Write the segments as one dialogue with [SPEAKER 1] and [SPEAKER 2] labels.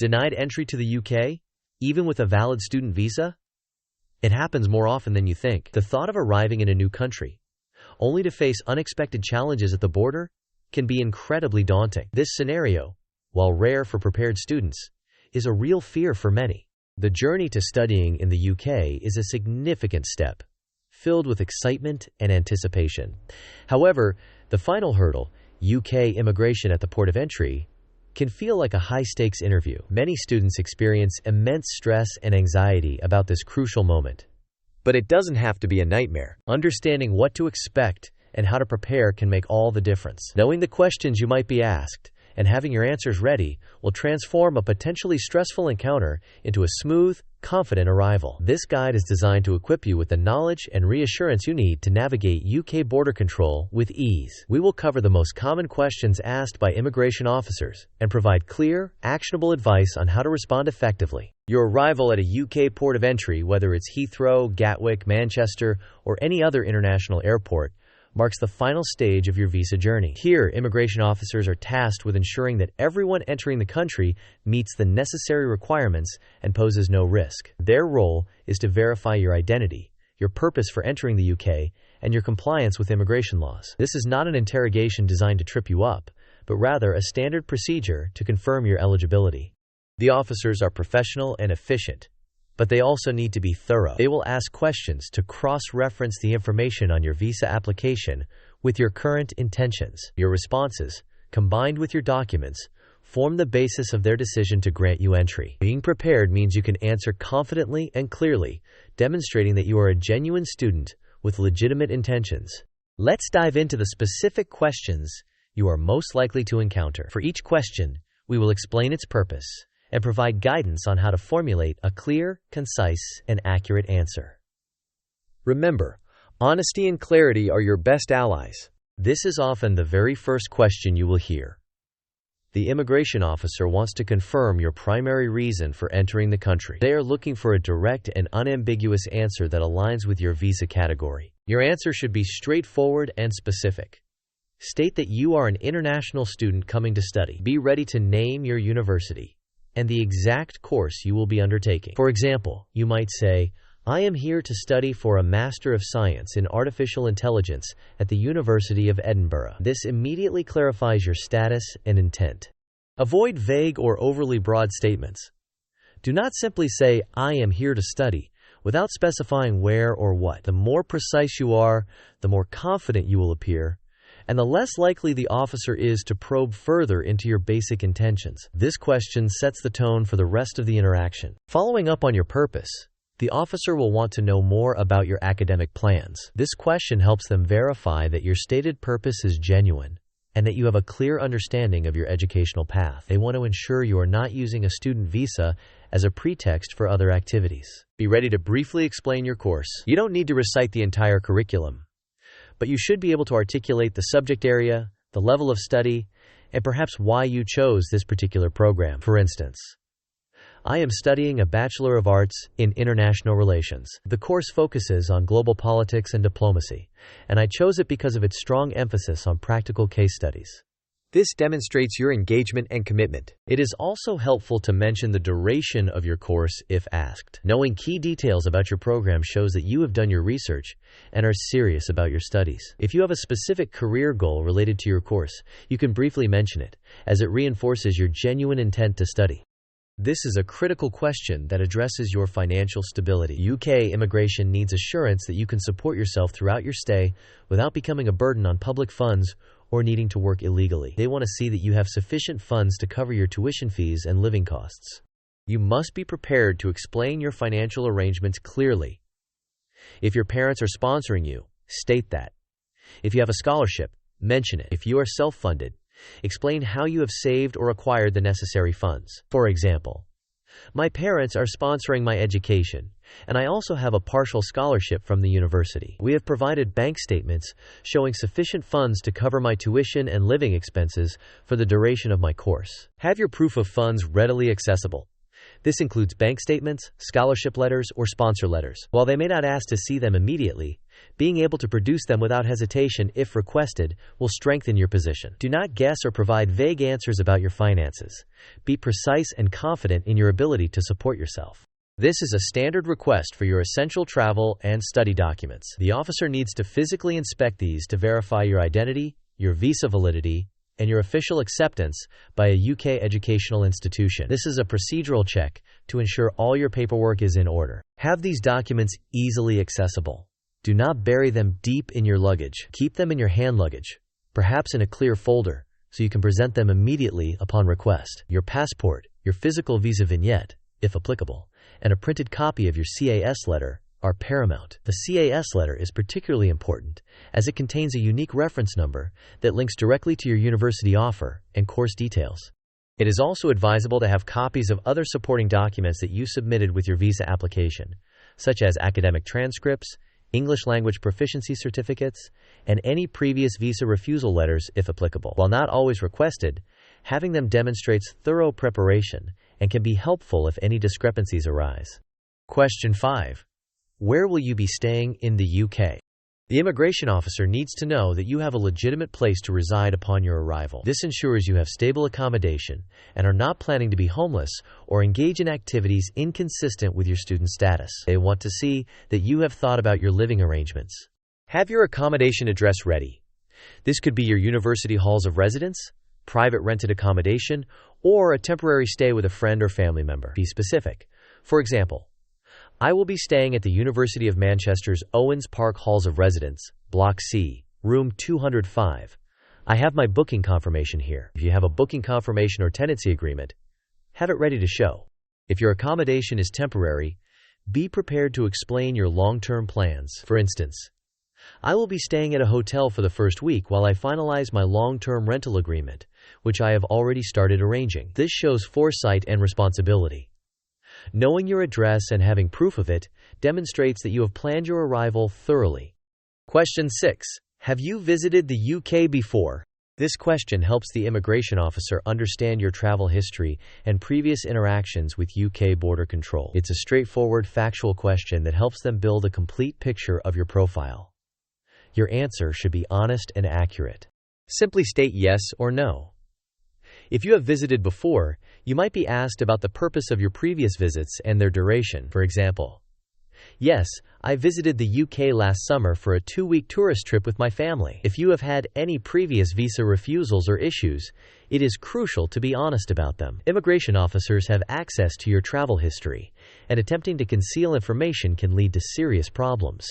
[SPEAKER 1] Denied entry to the UK, even with a valid student visa? It happens more often than you think. The thought of arriving in a new country, only to face unexpected challenges at the border, can be incredibly daunting. This scenario, while rare for prepared students, is a real fear for many. The journey to studying in the UK is a significant step, filled with excitement and anticipation. However, the final hurdle, UK immigration at the port of entry, can feel like a high-stakes interview. Many students experience immense stress and anxiety about this crucial moment. But it doesn't have to be a nightmare. Understanding what to expect and how to prepare can make all the difference. Knowing the questions you might be asked and having your answers ready will transform a potentially stressful encounter into a smooth, confident arrival. This guide is designed to equip you with the knowledge and reassurance you need to navigate UK border control with ease. We will cover the most common questions asked by immigration officers and provide clear, actionable advice on how to respond effectively. Your arrival at a UK port of entry, whether it's Heathrow, Gatwick, Manchester, or any other international airport, marks the final stage of your visa journey. Here, immigration officers are tasked with ensuring that everyone entering the country meets the necessary requirements and poses no risk. Their role is to verify your identity, your purpose for entering the UK, and your compliance with immigration laws. This is not an interrogation designed to trip you up, but rather a standard procedure to confirm your eligibility. The officers are professional and efficient, but they also need to be thorough. They will ask questions to cross-reference the information on your visa application with your current intentions. Your responses, combined with your documents, form the basis of their decision to grant you entry. Being prepared means you can answer confidently and clearly, demonstrating that you are a genuine student with legitimate intentions. Let's dive into the specific questions you are most likely to encounter. For each question, we will explain its purpose and provide guidance on how to formulate a clear, concise, and accurate answer. Remember, honesty and clarity are your best allies. This is often the very first question you will hear. The immigration officer wants to confirm your primary reason for entering the country. They are looking for a direct and unambiguous answer that aligns with your visa category. Your answer should be straightforward and specific. State that you are an international student coming to study. Be ready to name your university and the exact course you will be undertaking. For example, you might say, "I am here to study for a Master of Science in Artificial Intelligence at the University of Edinburgh." This immediately clarifies your status and intent. Avoid vague or overly broad statements. Do not simply say, "I am here to study," without specifying where or what. The more precise you are, the more confident you will appear, and the less likely the officer is to probe further into your basic intentions. This question sets the tone for the rest of the interaction. Following up on your purpose, the officer will want to know more about your academic plans. This question helps them verify that your stated purpose is genuine and that you have a clear understanding of your educational path. They want to ensure you are not using a student visa as a pretext for other activities. Be ready to briefly explain your course. You don't need to recite the entire curriculum, but you should be able to articulate the subject area, the level of study, and perhaps why you chose this particular program. For instance, I am studying a Bachelor of Arts in International Relations. The course focuses on global politics and diplomacy, and I chose it because of its strong emphasis on practical case studies. This demonstrates your engagement and commitment. It is also helpful to mention the duration of your course if asked. Knowing key details about your program shows that you have done your research and are serious about your studies. If you have a specific career goal related to your course, you can briefly mention it, as it reinforces your genuine intent to study. This is a critical question that addresses your financial stability. UK immigration needs assurance that you can support yourself throughout your stay without becoming a burden on public funds or needing to work illegally. They want to see that you have sufficient funds to cover your tuition fees and living costs. You must be prepared to explain your financial arrangements clearly. If your parents are sponsoring you, state that. If you have a scholarship, mention it. If you are self-funded, explain how you have saved or acquired the necessary funds. For example, my parents are sponsoring my education, and I also have a partial scholarship from the university. We have provided bank statements showing sufficient funds to cover my tuition and living expenses for the duration of my course. Have your proof of funds readily accessible. This includes bank statements, scholarship letters, or sponsor letters. While they may not ask to see them immediately, being able to produce them without hesitation if requested will strengthen your position. Do not guess or provide vague answers about your finances. Be precise and confident in your ability to support yourself. This is a standard request for your essential travel and study documents. The officer needs to physically inspect these to verify your identity, your visa validity, and your official acceptance by a UK educational institution. This is a procedural check to ensure all your paperwork is in order. Have these documents easily accessible. Do not bury them deep in your luggage. Keep them in your hand luggage, perhaps in a clear folder, so you can present them immediately upon request. Your passport, your physical visa vignette, if applicable, and a printed copy of your CAS letter are paramount. The CAS letter is particularly important as it contains a unique reference number that links directly to your university offer and course details. It is also advisable to have copies of other supporting documents that you submitted with your visa application, such as academic transcripts, English language proficiency certificates, and any previous visa refusal letters if applicable. While not always requested, having them demonstrates thorough preparation and can be helpful if any discrepancies arise. Question 5. Where will you be staying in the UK? The immigration officer needs to know that you have a legitimate place to reside upon your arrival. This ensures you have stable accommodation and are not planning to be homeless or engage in activities inconsistent with your student status. They want to see that you have thought about your living arrangements. Have your accommodation address ready. This could be your university halls of residence, private rented accommodation, or a temporary stay with a friend or family member. Be specific. For example, I will be staying at the University of Manchester's Owens Park Halls of Residence, Block C, room 205. I have my booking confirmation here. If you have a booking confirmation or tenancy agreement, have it ready to show. If your accommodation is temporary, be prepared to explain your long-term plans. For instance, I will be staying at a hotel for the first week while I finalize my long-term rental agreement, which I have already started arranging. This shows foresight and responsibility. Knowing your address and having proof of it demonstrates that you have planned your arrival thoroughly. Question 6. Have you visited the UK before? This question helps the immigration officer understand your travel history and previous interactions with UK border control. It's a straightforward, factual question that helps them build a complete picture of your profile. Your answer should be honest and accurate. Simply state yes or no. If you have visited before, you might be asked about the purpose of your previous visits and their duration. For example, yes, I visited the UK last summer for a 2-week tourist trip with my family. If you have had any previous visa refusals or issues, it is crucial to be honest about them. Immigration officers have access to your travel history, and attempting to conceal information can lead to serious problems.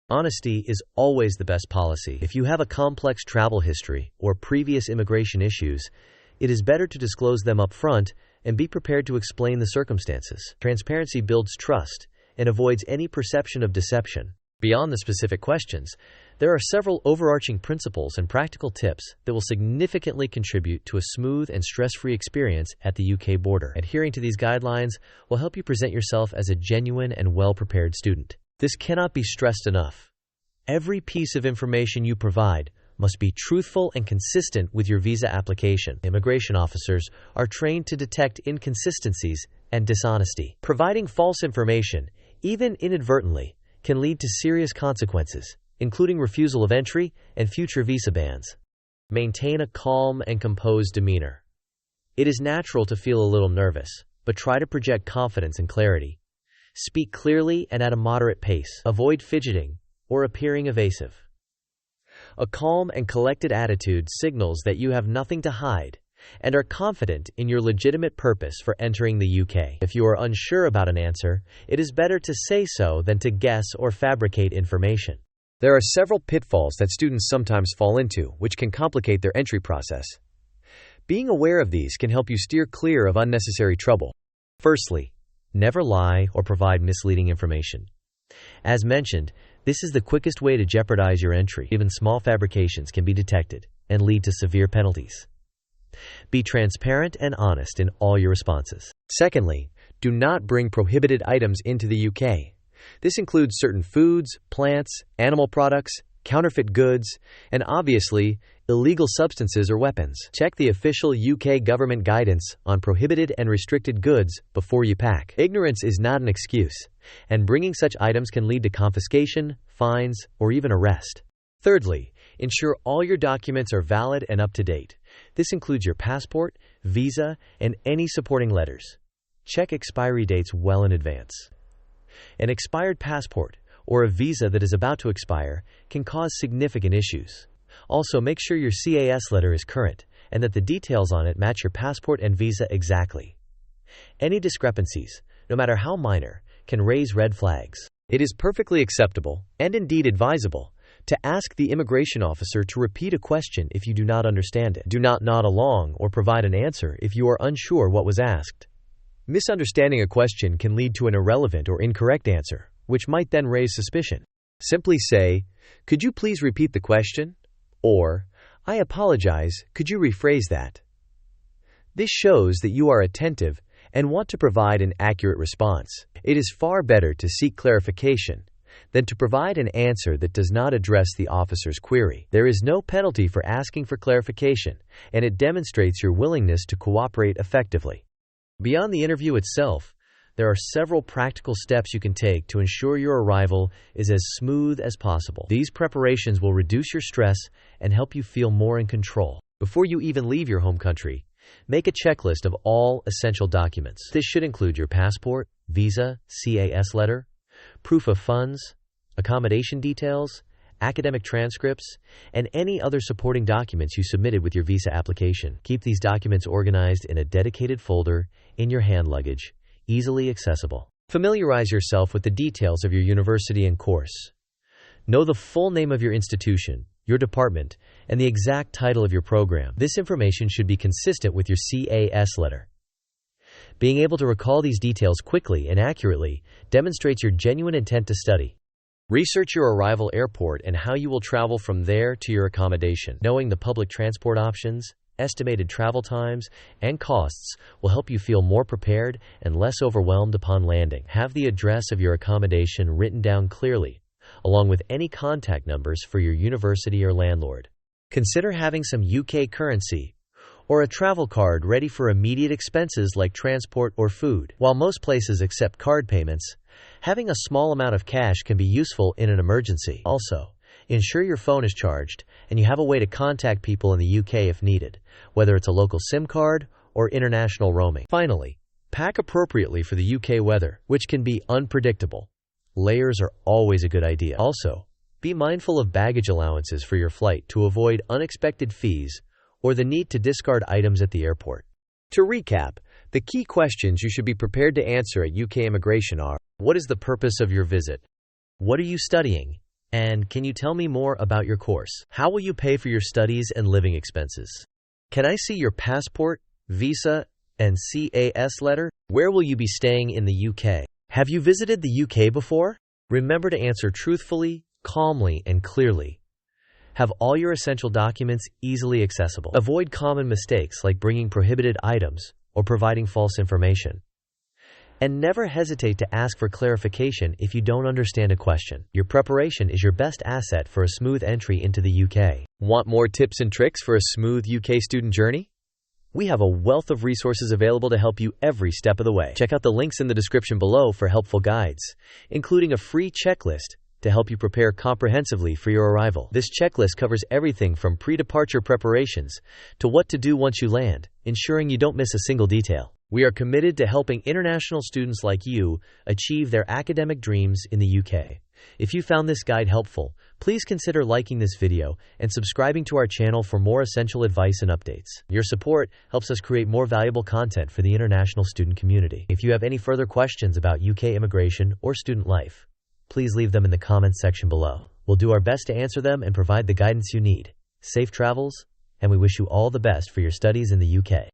[SPEAKER 1] Honesty is always the best policy. If you have a complex travel history or previous immigration issues, it is better to disclose them up front and be prepared to explain the circumstances. Transparency builds trust and avoids any perception of deception. Beyond the specific questions, there are several overarching principles and practical tips that will significantly contribute to a smooth and stress-free experience at the UK border. Adhering to these guidelines will help you present yourself as a genuine and well-prepared student. This cannot be stressed enough. Every piece of information you provide must be truthful and consistent with your visa application. Immigration officers are trained to detect inconsistencies and dishonesty. Providing false information, even inadvertently, can lead to serious consequences, including refusal of entry and future visa bans. Maintain a calm and composed demeanor. It is natural to feel a little nervous, but try to project confidence and clarity. Speak clearly and at a moderate pace. Avoid fidgeting or appearing evasive. A calm and collected attitude signals that you have nothing to hide and are confident in your legitimate purpose for entering the UK. If you are unsure about an answer, it is better to say so than to guess or fabricate information. There are several pitfalls that students sometimes fall into, which can complicate their entry process. Being aware of these can help you steer clear of unnecessary trouble. Firstly, never lie or provide misleading information. As mentioned, this is the quickest way to jeopardize your entry. Even small fabrications can be detected and lead to severe penalties. Be transparent and honest in all your responses. Secondly, do not bring prohibited items into the UK. This includes certain foods, plants, animal products, counterfeit goods, and obviously, illegal substances or weapons. Check the official UK government guidance on prohibited and restricted goods before you pack. Ignorance is not an excuse, and bringing such items can lead to confiscation, fines, or even arrest. Thirdly, ensure all your documents are valid and up to date. This includes your passport, visa, and any supporting letters. Check expiry dates well in advance. An expired passport or a visa that is about to expire can cause significant issues. Also, make sure your CAS letter is current and that the details on it match your passport and visa exactly. Any discrepancies, no matter how minor, can raise red flags. It is perfectly acceptable, and indeed advisable, to ask the immigration officer to repeat a question if you do not understand it. Do not nod along or provide an answer if you are unsure what was asked. Misunderstanding a question can lead to an irrelevant or incorrect answer, which might then raise suspicion. Simply say, "Could you please repeat the question?" Or, "I apologize, could you rephrase that?" This shows that you are attentive and want to provide an accurate response. It is far better to seek clarification than to provide an answer that does not address the officer's query. There is no penalty for asking for clarification, and it demonstrates your willingness to cooperate effectively. Beyond the interview itself, there are several practical steps you can take to ensure your arrival is as smooth as possible. These preparations will reduce your stress and help you feel more in control. Before you even leave your home country, make a checklist of all essential documents. This should include your passport, visa, CAS letter, proof of funds, accommodation details, academic transcripts, and any other supporting documents you submitted with your visa application. Keep these documents organized in a dedicated folder in your hand luggage, easily accessible. Familiarize yourself with the details of your university and course. Know the full name of your institution, your department, and the exact title of your program. This information should be consistent with your CAS letter. Being able to recall these details quickly and accurately demonstrates your genuine intent to study. Research your arrival airport and how you will travel from there to your accommodation. Knowing the public transport options, estimated travel times, and costs will help you feel more prepared and less overwhelmed upon landing. Have the address of your accommodation written down clearly, along with any contact numbers for your university or landlord. Consider having some UK currency or a travel card ready for immediate expenses like transport or food. While most places accept card payments, having a small amount of cash can be useful in an emergency. Also, ensure your phone is charged and you have a way to contact people in the UK if needed, whether it's a local SIM card or international roaming. Finally, pack appropriately for the UK weather, which can be unpredictable. Layers are always a good idea. Also, be mindful of baggage allowances for your flight to avoid unexpected fees or the need to discard items at the airport. To recap, the key questions you should be prepared to answer at UK immigration are: what is the purpose of your visit? What are you studying? And can you tell me more about your course? How will you pay for your studies and living expenses? Can I see your passport, visa, and CAS letter? Where will you be staying in the UK? Have you visited the UK before? Remember to answer truthfully, calmly, and clearly. Have all your essential documents easily accessible. Avoid common mistakes like bringing prohibited items or providing false information. And never hesitate to ask for clarification if you don't understand a question. Your preparation is your best asset for a smooth entry into the UK. Want more tips and tricks for a smooth UK student journey? We have a wealth of resources available to help you every step of the way. Check out the links in the description below for helpful guides, including a free checklist to help you prepare comprehensively for your arrival. This checklist covers everything from pre-departure preparations to what to do once you land, ensuring you don't miss a single detail. We are committed to helping international students like you achieve their academic dreams in the UK. If you found this guide helpful, please consider liking this video and subscribing to our channel for more essential advice and updates. Your support helps us create more valuable content for the international student community. If you have any further questions about UK immigration or student life, please leave them in the comments section below. We'll do our best to answer them and provide the guidance you need. Safe travels, and we wish you all the best for your studies in the UK.